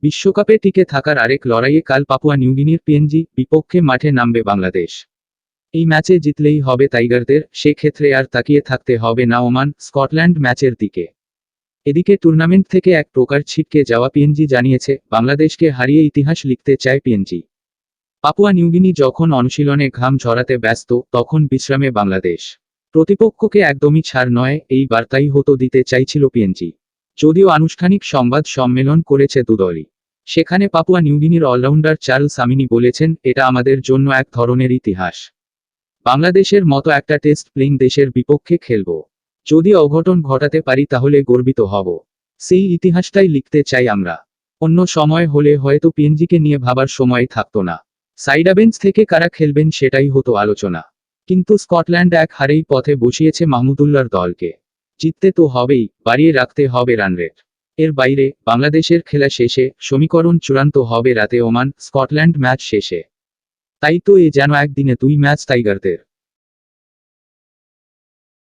বিশ্বকাপে টিকে থাকার আরেক লড়াইয়ে কাল পাপুয়া নিউগিনির পিএনজি বিপক্ষে মাঠে নামবে বাংলাদেশ। এই ম্যাচে জিতলেই হবে টাইগারদের, সেক্ষেত্রে আর তাকিয়ে থাকতে হবে না ওমান স্কটল্যান্ড ম্যাচের দিকে। এদিকে টুর্নামেন্ট থেকে এক প্রকার ছিটকে যাওয়া পিএনজি জানিয়েছে, বাংলাদেশকে হারিয়ে ইতিহাস লিখতে চায় পিএনজি। পাপুয়া নিউগিনি যখন অনুশীলনে ঘাম ঝরাতে ব্যস্ত, তখন বিশ্রামে বাংলাদেশ। প্রতিপক্ষকে একদমই ছাড় নয়, এই বার্তাই হতো দিতে চাইছিল পিএনজি। যদিও আনুষ্ঠানিক সংবাদ সম্মেলন করেছে দুদলই। সেখানে পাপুয়া নিউগিনির অলরাউন্ডার চার্লস আমিনি বলেছেন, এটা আমাদের জন্য এক ধরনের ইতিহাস। বাংলাদেশের মতো একটা টেস্ট প্লেইং দেশের বিপক্ষে খেলব। যদি অঘটন ঘটাতে পারি তাহলে গর্বিত হব। সেই ইতিহাসটাই লিখতে চাই আমরা। অন্য সময় হলে হয়তো পিএনজিকে নিয়ে ভাবার সময় থাকতো না। সাইডা বেঞ্চ থেকে কারা খেলবেন সেটাই হতো আলোচনা। কিন্তু স্কটল্যান্ড এক হারেই পথে বসিয়েছে মাহমুদুল্লাহর দলকে। জিততে তো হবেই, বাড়িয়ে রাখতে হবে রানরেট। এর বাইরে বাংলাদেশের খেলা শেষে সমীকরণ চূড়ান্ত হবে রাতে ওমান স্কটল্যান্ড ম্যাচ শেষে। তাই তো এ যেন একদিনে দুই ম্যাচ টাইগারদের।